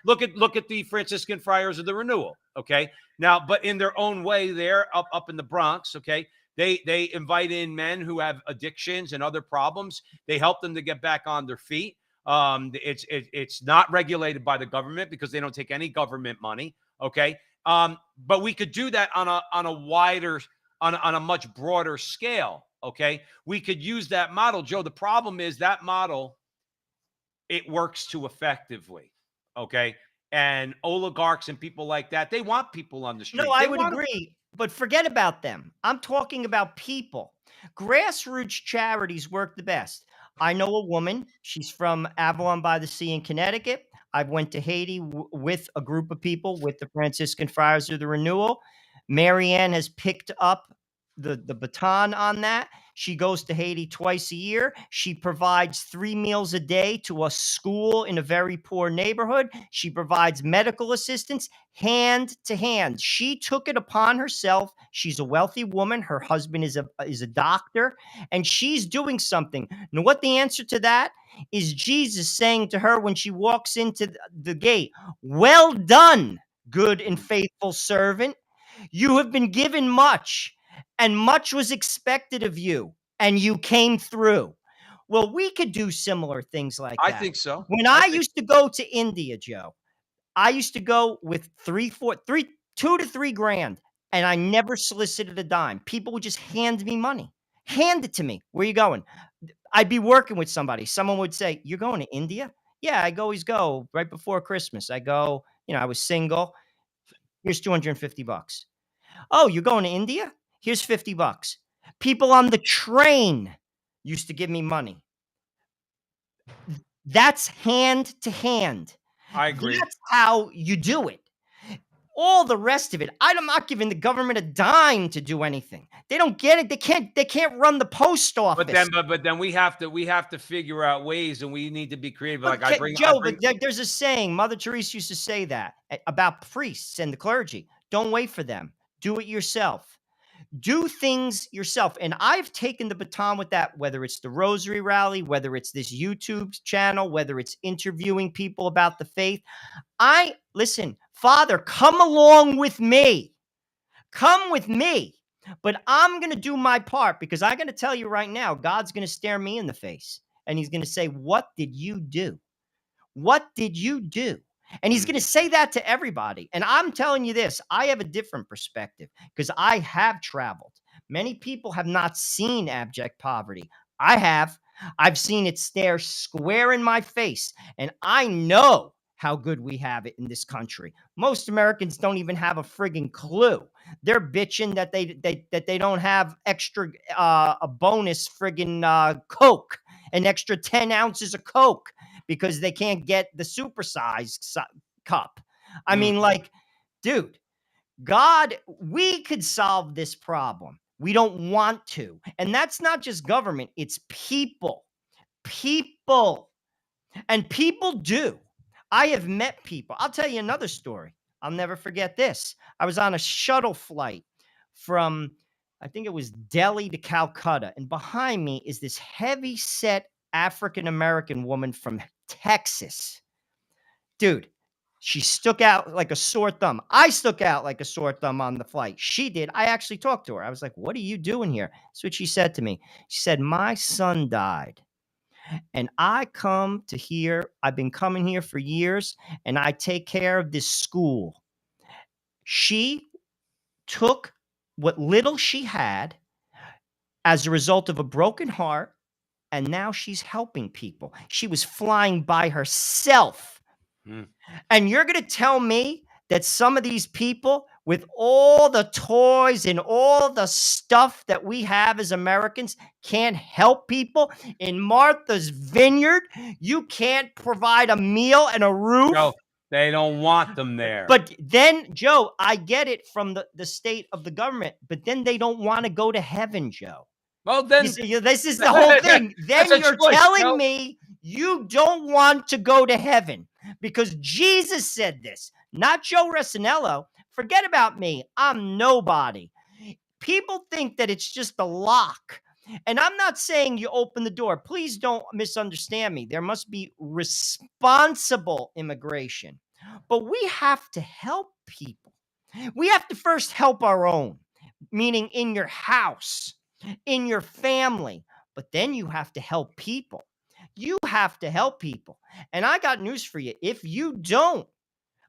look at the Franciscan Friars of the Renewal. Okay, now, but in their own way, they're up in the Bronx. Okay, they invite in men who have addictions and other problems. They help them to get back on their feet. It's not regulated by the government because they don't take any government money. Okay, but we could do that on a wider, on a much broader scale. Okay, we could use that model, Joe. The problem is that model, it works too effectively. Okay, and oligarchs and people like that, they want people on the street. No, I would agree, but forget about them. I'm talking about people. Grassroots charities work the best. I know a woman. She's from Avalon by the Sea in Connecticut. I went to Haiti with a group of people with the Franciscan Friars of the Renewal. Marianne has picked up the baton on that. She goes to Haiti twice a year. She provides 3 meals a day to a school in a very poor neighborhood. She provides medical assistance hand to hand. She took it upon herself. She's a wealthy woman. Her husband is a doctor, and she's doing something. Now, what the answer to that is Jesus saying to her when she walks into the gate, "Well done, good and faithful servant. You have been given much, and much was expected of you, and you came through." Well, we could do similar things like that. I think so. When I used to go to India, Joe, I used to go with 2 to 3 grand, and I never solicited a dime. People would just hand me money. Hand it to me. Where you going? I'd be working with somebody. Someone would say, "You're going to India?" Yeah, I always go right before Christmas. I go, I was single. Here's $250. Oh, you're going to India? Here's $50. People on the train used to give me money. That's hand to hand. I agree. That's how you do it. All the rest of it, I'm not giving the government a dime to do anything. They don't get it. They can't run the post office. But then we have to figure out ways, and we need to be creative. Like there's a saying. Mother Teresa used to say that about priests and the clergy. Don't wait for them. Do it yourself. Do things yourself. And I've taken the baton with that, whether it's the Rosary Rally, whether it's this YouTube channel, whether it's interviewing people about the faith. Listen, Father, come along with me. Come with me. But I'm going to do my part, because I'm going to tell you right now, God's going to stare me in the face. And he's going to say, "What did you do? What did you do?" And he's going to say that to everybody. And I'm telling you this, I have a different perspective because I have traveled. Many people have not seen abject poverty. I have. I've seen it stare square in my face. And I know how good we have it in this country. Most Americans don't even have a friggin' clue. They're bitching that they don't have extra a bonus friggin' Coke, an extra 10 ounces of Coke, because they can't get the supersized cup. I mean, like, dude, God, we could solve this problem. We don't want to. And that's not just government. It's people. People. And people do. I have met people. I'll tell you another story. I'll never forget this. I was on a shuttle flight from, I think it was Delhi to Calcutta. And behind me is this heavy-set African-American woman from Texas. Dude, she stuck out like a sore thumb. I stuck out like a sore thumb on the flight. She did. I actually talked to her. I was like, "What are you doing here?" That's what she said to me. She said, "My son died. And I come to here. I've been coming here for years, and I take care of this school." She took what little she had as a result of a broken heart, and now she's helping people. She was flying by herself. Hmm. And you're going to tell me that some of these people, with all the toys and all the stuff that we have as Americans, can't help people? In Martha's Vineyard, you can't provide a meal and a roof? No, they don't want them there. But then, Joe, I get it from the state of the government, but then they don't want to go to heaven, Joe. Well, then This is the whole thing. Then That's a you're choice, telling Joe. me you don't want to go to heaven because Jesus said this, not Joe Resinello. Forget about me. I'm nobody. People think that it's just a lock. And I'm not saying you open the door. Please don't misunderstand me. There must be responsible immigration. But we have to help people. We have to first help our own, meaning in your house, in your family. But then you have to help people. You have to help people. And I got news for you. If you don't,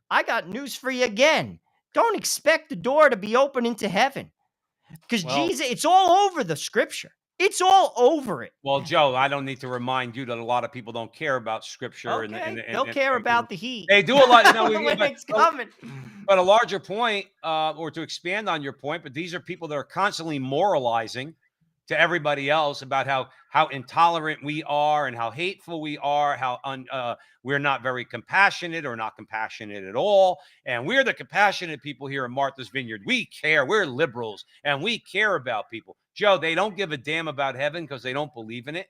I got news for you again. Don't expect the door to be open into heaven. Because Jesus, it's all over the scripture. It's all over it. Well, Joe, I don't need to remind you that a lot of people don't care about scripture. Okay, they'll care about the heat. They do a lot. No, when it's coming. But a larger point, or to expand on your point, but these are people that are constantly moralizing to everybody else about how intolerant we are and how hateful we are, how we're not very compassionate or not compassionate at all. And we're the compassionate people here in Martha's Vineyard. We care. We're liberals and we care about people. Joe, they don't give a damn about heaven because they don't believe in it.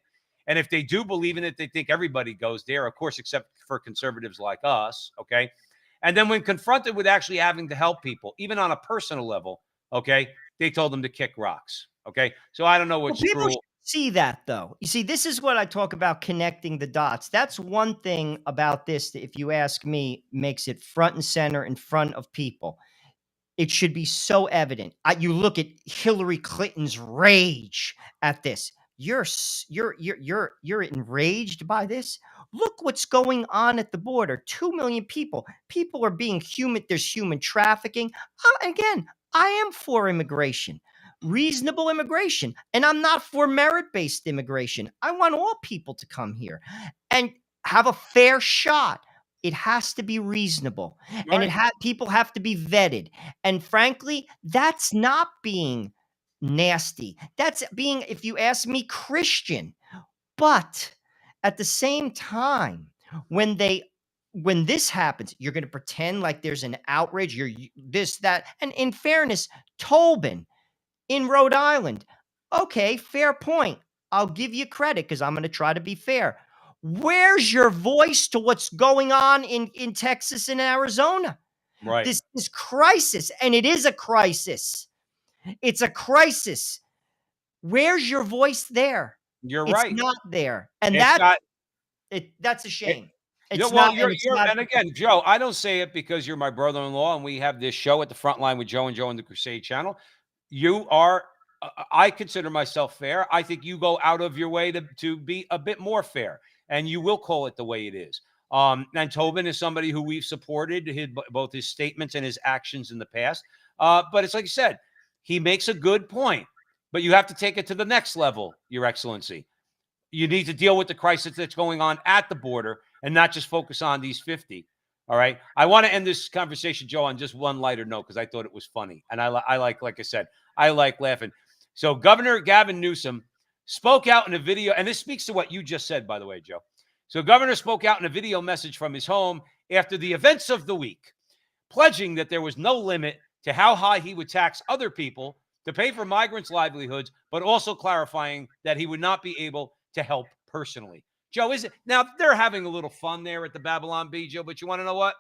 And if they do believe in it, they think everybody goes there, of course, except for conservatives like us. Okay. And then when confronted with actually having to help people, even on a personal level, okay, they told them to kick rocks. Okay. So I don't know what people should see that, though. You see, this is what I talk about, connecting the dots. That's one thing about this that, if you ask me, makes it front and center in front of people. It should be so evident. You look at Hillary Clinton's rage at this. You're enraged by this. Look what's going on at the border. 2 million people. People are being human. There's human trafficking. Again, I am for immigration, reasonable immigration, and I'm not for merit-based immigration. I want all people to come here and have a fair shot. It has to be reasonable, and people have to be vetted. And frankly, that's not being nasty. That's being, if you ask me, Christian. But at the same time, when this happens, you're going to pretend like there's an outrage. You're this, that, and in fairness, Tobin in Rhode Island. Okay, fair point. I'll give you credit because I'm going to try to be fair. Where's your voice to what's going on in Texas and Arizona? Right. This crisis, and it is a crisis. It's a crisis. Where's your voice there? You're right. It's not there. And that's a shame. And again, Joe, I don't say it because you're my brother-in-law and we have this show at the Frontline with Joe and Joe on the Crusade channel. You are, I consider myself fair. I think you go out of your way to be a bit more fair, and you will call it the way it is. And Tobin is somebody who we've supported both his statements and his actions in the past. But it's like you said, he makes a good point, but you have to take it to the next level, Your Excellency. You need to deal with the crisis that's going on at the border and not just focus on these 50. All right. I want to end this conversation, Joe, on just one lighter note because I thought it was funny. And I like I said, I like laughing. So Governor Gavin Newsom spoke out in a video, and this speaks to what you just said, by the way, Joe. So Governor spoke out in a video message from his home after the events of the week, pledging that there was no limit to how high he would tax other people to pay for migrants' livelihoods, but also clarifying that he would not be able to help personally. Joe, is it now they're having a little fun there at the Babylon Bee, Joe, but you want to know what?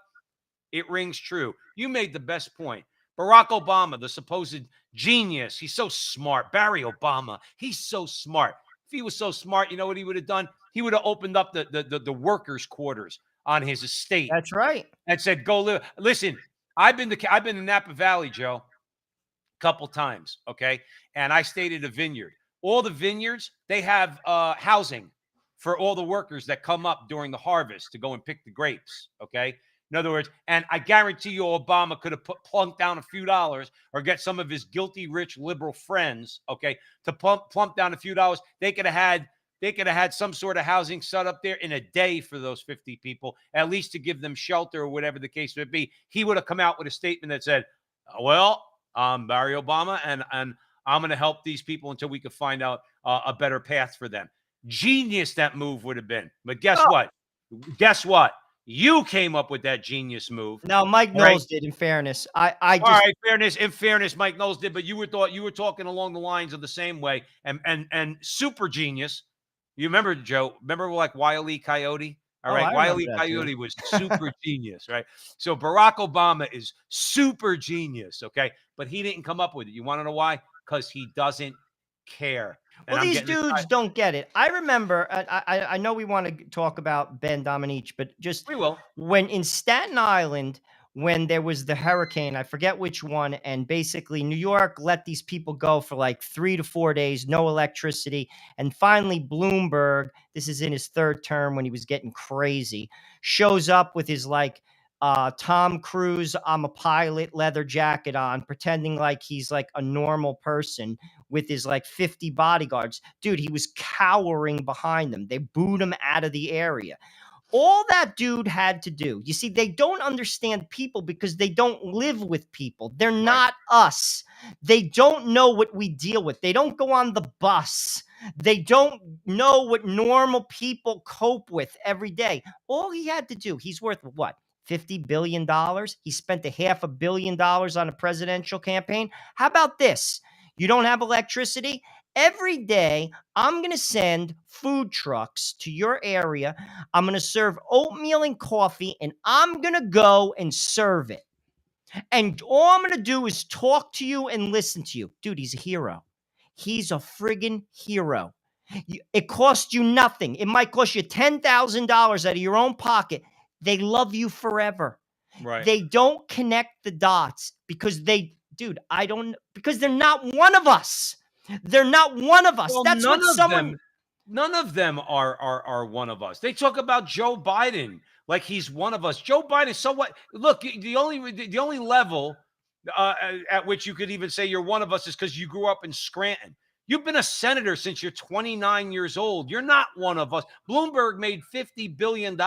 It rings true. You made the best point. Barack Obama, the supposed genius, he's so smart. Barry Obama, he's so smart. If he was so smart, you know what he would have done? He would have opened up the workers' quarters on his estate. That's right. And said, go live. Listen, I've been in Napa Valley, Joe, a couple times, okay? And I stayed at a vineyard. All the vineyards, they have housing for all the workers that come up during the harvest to go and pick the grapes, okay? In other words, and I guarantee you Obama could have plunked down a few dollars or get some of his guilty rich liberal friends, okay, to plump down a few dollars. They could have had some sort of housing set up there in a day for those 50 people, at least to give them shelter or whatever the case may be. He would have come out with a statement that said, well, I'm Barry Obama, and I'm going to help these people until we could find out a better path for them. Genius that move would have been. But guess what? Guess what? You came up with that genius move. No, Mike Knowles did, in fairness. I just... All right, in fairness, Mike Knowles did, but you were talking along the lines of the same way. And super genius. You remember, Joe? Remember like Wile E. Coyote? All right. Wile E. Coyote was super genius, right? So Barack Obama is super genius, okay? But he didn't come up with it. You want to know why? Because he doesn't care. Well, these dudes don't get it. I remember, I know we want to talk about Ben Domenech, but just we will. When in Staten Island, when there was the hurricane, I forget which one, and basically New York let these people go for like 3 to 4 days, no electricity. And finally, Bloomberg, this is in his third term when he was getting crazy, shows up with his like Tom Cruise, I'm a pilot, leather jacket on, pretending like he's like a normal person with his like 50 bodyguards. Dude, he was cowering behind them. They booed him out of the area. All that dude had to do, you see, they don't understand people because they don't live with people. They're not us. They don't know what we deal with. They don't go on the bus. They don't know what normal people cope with every day. All he had to do, he's worth what? $50 billion. He spent $500 million on a presidential campaign. How about this? You don't have electricity? Every day, I'm going to send food trucks to your area. I'm going to serve oatmeal and coffee, and I'm going to go and serve it. And all I'm going to do is talk to you and listen to you. Dude, he's a hero. He's a friggin' hero. It costs you nothing. It might cost you $10,000 out of your own pocket. They love you forever. Right. They don't connect the dots because because they're not one of us. They're not one of us. Well, that's what someone... None of them are one of us. They talk about Joe Biden like he's one of us. Joe Biden, so what? Look, the only level at which you could even say you're one of us is because you grew up in Scranton. You've been a senator since you're 29 years old. You're not one of us. Bloomberg made $50 billion.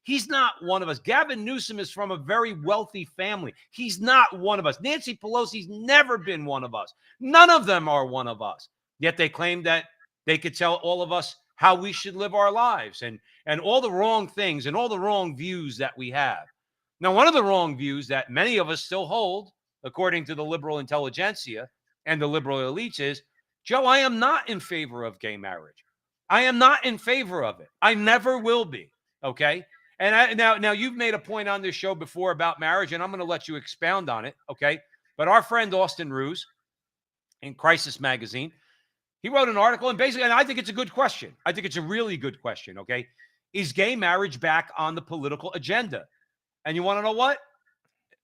He's not one of us. Gavin Newsom is from a very wealthy family. He's not one of us. Nancy Pelosi's never been one of us. None of them are one of us. Yet they claim that they could tell all of us how we should live our lives and all the wrong things and all the wrong views that we have. Now, one of the wrong views that many of us still hold, according to the liberal intelligentsia and the liberal elites, is, Joe, I am not in favor of gay marriage. I am not in favor of it. I never will be. Okay? And now you've made a point on this show before about marriage, and I'm going to let you expound on it, okay? But our friend Austin Ruse in Crisis Magazine, he wrote an article, and basically, and I think it's a good question. I think it's a really good question, okay? Is gay marriage back on the political agenda? And you want to know what?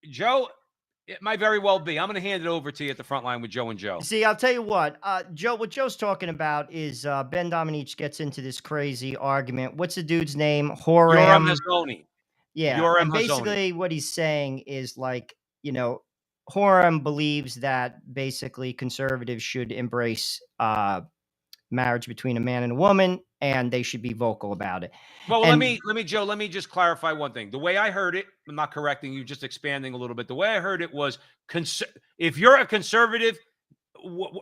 Joe, it might very well be. I'm going to hand it over to you at the front line with Joe and Joe. See, I'll tell you what, Joe, what Joe's talking about is Ben Domenech gets into this crazy argument. What's the dude's name? Yoram Hazony. Yeah. Yoram and basically what he's saying is like, Horam believes that basically conservatives should embrace marriage between a man and a woman, and they should be vocal about it. Well, let me, Joe, let me just clarify one thing. The way I heard it, I'm not correcting you, just expanding a little bit. The way I heard it was, if you're a conservative,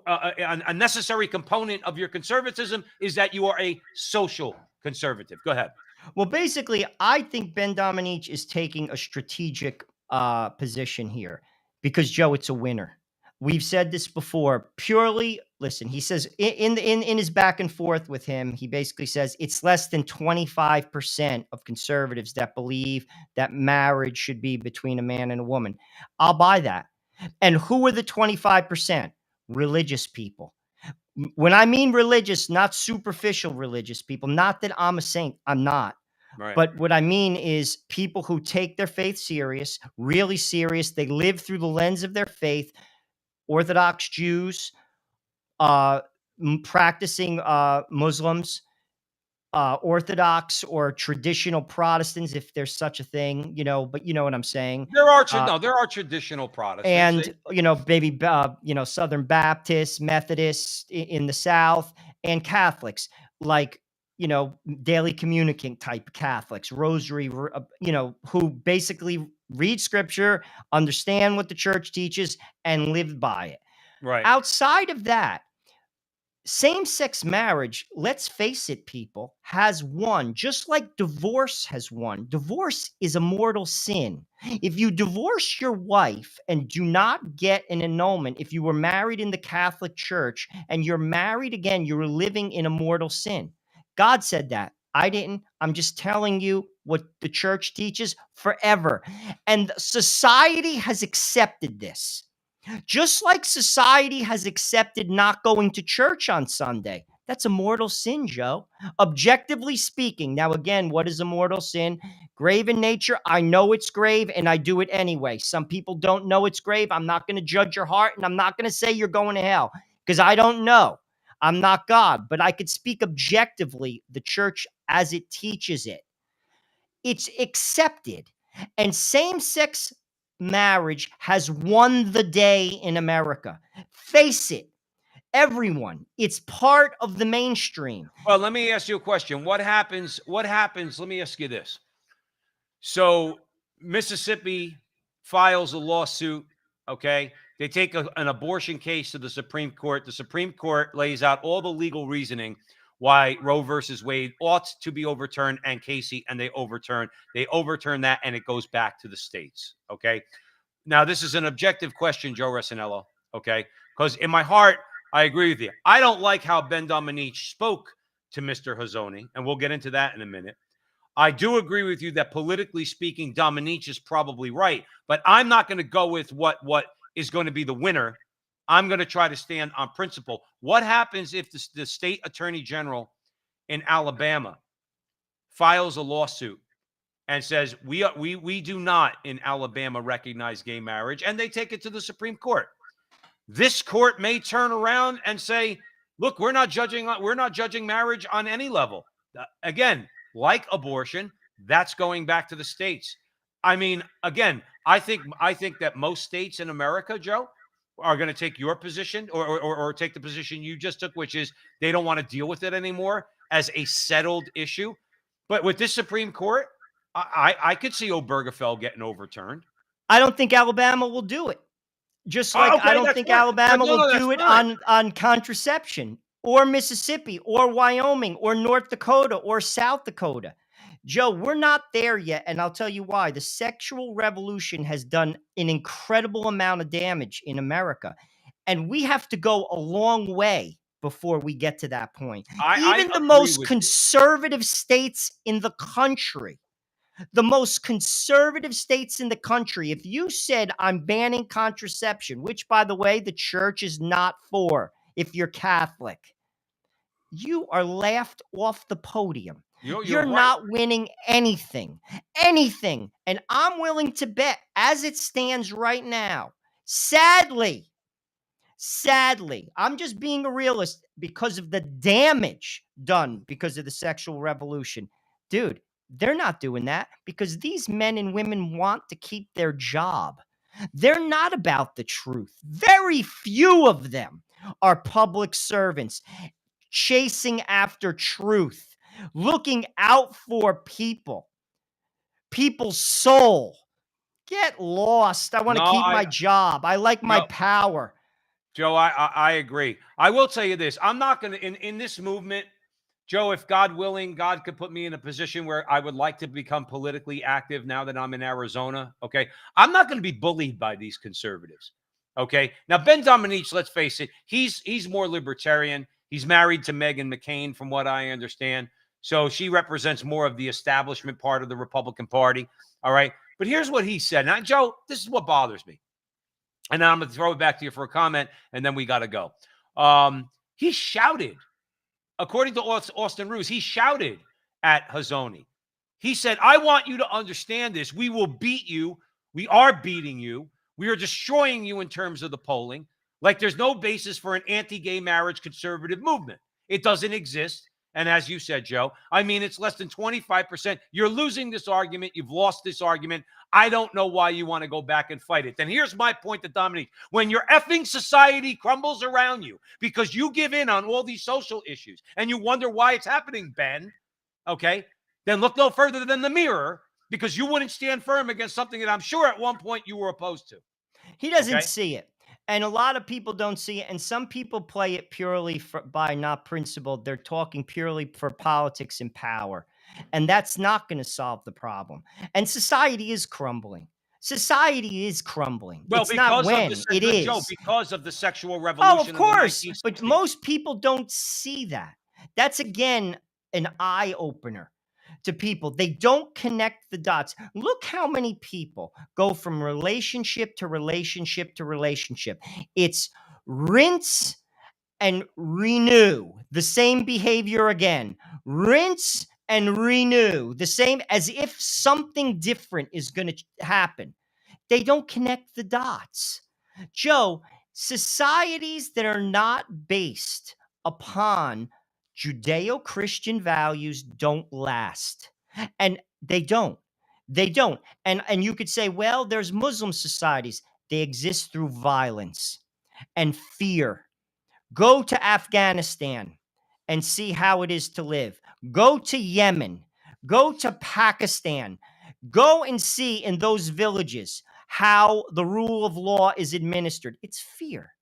a necessary component of your conservatism is that you are a social conservative. Go ahead. Well, basically, I think Ben Domenech is taking a strategic position here because, Joe, it's a winner. We've said this before. Purely, listen, he says in his back and forth with him, he basically says it's less than 25% of conservatives that believe that marriage should be between a man and a woman. I'll buy that. And who are the 25%? Religious people. When I mean religious, not superficial religious people, not that I'm a saint, I'm not. Right. But what I mean is people who take their faith serious, really serious. They live through the lens of their faith. Orthodox Jews, practicing Muslims, Orthodox or traditional Protestants, if there's such a thing, but you know what I'm saying. There are there are traditional Protestants, And maybe Southern Baptists, Methodists in the South, and Catholics, like daily communicant type Catholics, rosary, who basically read scripture, understand what the church teaches, and live by it. right? Outside of that, same-sex marriage, let's face it, people, has won, just like divorce has won. Divorce is a mortal sin. If you divorce your wife and do not get an annulment, if you were married in the Catholic Church and you're married again, you're living in a mortal sin. God said that. I didn't. I'm just telling you what the church teaches forever. And society has accepted this. Just like society has accepted not going to church on Sunday. That's a mortal sin, Joe. Objectively speaking. Now, again, what is a mortal sin? Grave in nature. I know it's grave and I do it anyway. Some people don't know it's grave. I'm not going to judge your heart and I'm not going to say you're going to hell because I don't know. I'm not God, but I could speak objectively the church as it teaches it. It's accepted. And same-sex marriage has won the day in America. Face it, everyone. It's part of the mainstream. Well, let me ask you a question. What happens? Let me ask you this. So Mississippi files a lawsuit. Okay. They take an abortion case to the Supreme Court. The Supreme Court lays out all the legal reasoning why Roe versus Wade ought to be overturned and Casey, and they overturn that and it goes back to the states. Okay. Now, this is an objective question, Joe Resinello. Okay. Because in my heart, I agree with you. I don't like how Ben Dominique spoke to Mr. Hazony, and we'll get into that in a minute. I do agree with you that politically speaking, Dominique is probably right, but I'm not going to go with what is going to be the winner. I'm going to try to stand on principle. What happens if the state attorney general in Alabama files a lawsuit and says, we do not in Alabama recognize gay marriage, and they take it to the Supreme Court? This court may turn around and say, look, we're not judging marriage on any level. Again, like abortion, that's going back to the states. I mean, again, I think that most states in America, Joe, are going to take your position or take the position you just took, which is they don't want to deal with it anymore as a settled issue. But with this Supreme Court, I could see Obergefell getting overturned. I don't think Alabama will do it. Just like I don't think Alabama will do it on contraception, or Mississippi or Wyoming or North Dakota or South Dakota. Joe, we're not there yet, and I'll tell you why. The sexual revolution has done an incredible amount of damage in America, and we have to go a long way before we get to that point. Even the most conservative states in the country, if you said, I'm banning contraception, which, by the way, the church is not for if you're Catholic, you are laughed off the podium. You're right. Not winning anything. And I'm willing to bet, as it stands right now, sadly, I'm just being a realist because of the damage done because of the sexual revolution. Dude, they're not doing that because these men and women want to keep their job. They're not about the truth. Very few of them are public servants chasing after truth. Looking out for people's soul. Get lost. I want to keep my job. I like my power. Joe, I agree. I will tell you this. I'm not going to, in this movement, Joe, if God willing, God could put me in a position where I would like to become politically active now that I'm in Arizona. Okay. I'm not going to be bullied by these conservatives. Okay. Now, Ben Dominique, let's face it, he's more libertarian. He's married to Meghan McCain, from what I understand. So she represents more of the establishment part of the Republican Party. All right. But here's what he said. Now, Joe, this is what bothers me. And then I'm going to throw it back to you for a comment, and then we got to go. He shouted, according to Austin Ruse, he shouted at Hazony. He said, I want you to understand this. We will beat you. We are beating you. We are destroying you in terms of the polling. Like there's no basis for an anti-gay marriage conservative movement. It doesn't exist. And as you said, Joe, I mean, it's less than 25%. You're losing this argument. You've lost this argument. I don't know why you want to go back and fight it. Then here's my point to Dominique. When your effing society crumbles around you because you give in on all these social issues and you wonder why it's happening, Ben, okay, then look no further than the mirror, because you wouldn't stand firm against something that I'm sure at one point you were opposed to. He doesn't see it. And a lot of people don't see it. And some people play it purely by not principle. They're talking purely for politics and power. And that's not going to solve the problem. And society is crumbling. Society is crumbling. Well, it's not when, it is. Joe, because of the sexual revolution. Oh, of course. But most people don't see that. That's, again, an eye-opener to people. They don't connect the dots. Look how many people go from relationship to relationship to relationship. It's rinse and renew, the same behavior again. Rinse and renew, the same, as if something different is going to happen. They don't connect the dots. Joe, societies that are not based upon Judeo-Christian values don't last. And they don't. They don't. And you could say, well, there's Muslim societies. They exist through violence and fear. Go to Afghanistan and see how it is to live. Go to Yemen. Go to Pakistan. Go and see in those villages how the rule of law is administered. It's fear.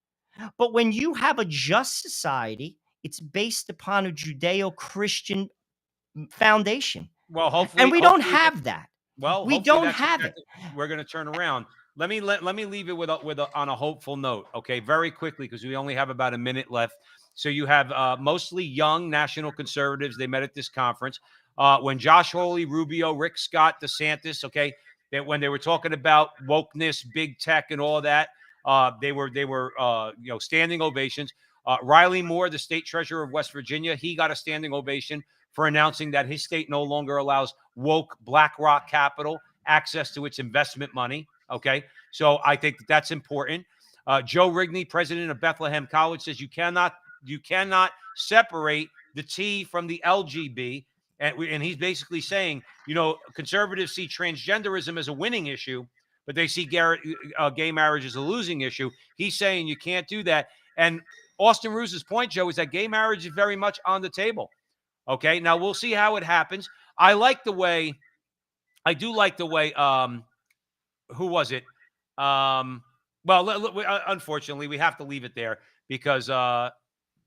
But when you have a just society, it's based upon a Judeo-Christian foundation. Well, hopefully, and we don't have that. Well, we don't have it. We're going to turn around. Let me leave it on a hopeful note, okay? Very quickly, because we only have about a minute left. So you have mostly young national conservatives. They met at this conference. When Josh Hawley, Rubio, Rick Scott, DeSantis, okay, when they were talking about wokeness, big tech, and all that, they were standing ovations. Riley Moore, the state treasurer of West Virginia, he got a standing ovation for announcing that his state no longer allows woke BlackRock capital access to its investment money. Okay, so I think that's important. Joe Rigney, president of Bethlehem College, says you cannot separate the T from the LGB, and he's basically saying, conservatives see transgenderism as a winning issue, but they see gay marriage as a losing issue. He's saying you can't do that. And Austin Roos's point, Joe, is that gay marriage is very much on the table. Okay, now we'll see how it happens. I do like the way, who was it? Unfortunately, we have to leave it there because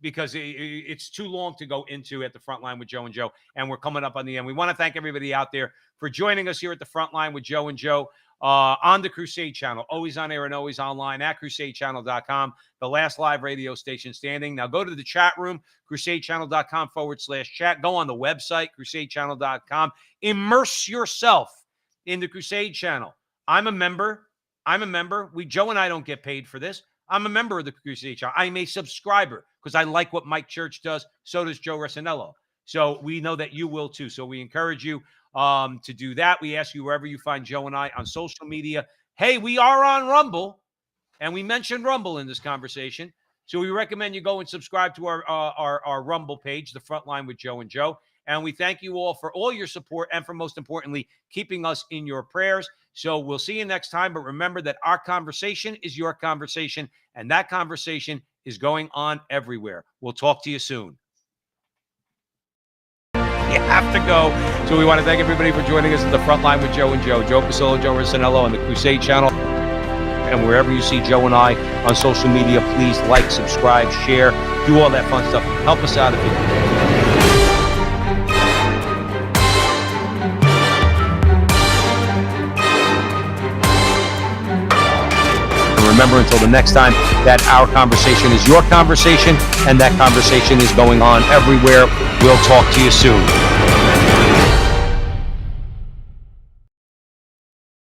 it's too long to go into at the Frontline with Joe and Joe, and we're coming up on the end. We want to thank everybody out there for joining us here at the Frontline with Joe and Joe. On the Crusade channel, always on air and always online at crusadechannel.com, the last live radio station standing. Now go to the chat room, crusadechannel.com/chat. Go on the website, crusadechannel.com. Immerse yourself in the Crusade channel. I'm a member. Joe and I don't get paid for this. I'm a member of the Crusade channel. I'm a subscriber because I like what Mike Church does. So does Joe Resinello. So we know that you will too. So we encourage you to do that. We ask you wherever you find Joe and I on social media. Hey, we are on Rumble, and we mentioned Rumble in this conversation. So we recommend you go and subscribe to our Rumble page, The Frontline with Joe and Joe. And we thank you all for all your support and for, most importantly, keeping us in your prayers. So we'll see you next time. But remember that our conversation is your conversation, and that conversation is going on everywhere. We'll talk to you soon. You have to go. So we want to thank everybody for joining us at the Frontline with Joe and Joe. Joe Pasillo, Joe Resinello on the Crusade channel. And wherever you see Joe and I on social media, please like, subscribe, share, do all that fun stuff. Help us out if you can. Remember, until the next time, that our conversation is your conversation, and that conversation is going on everywhere. We'll talk to you soon.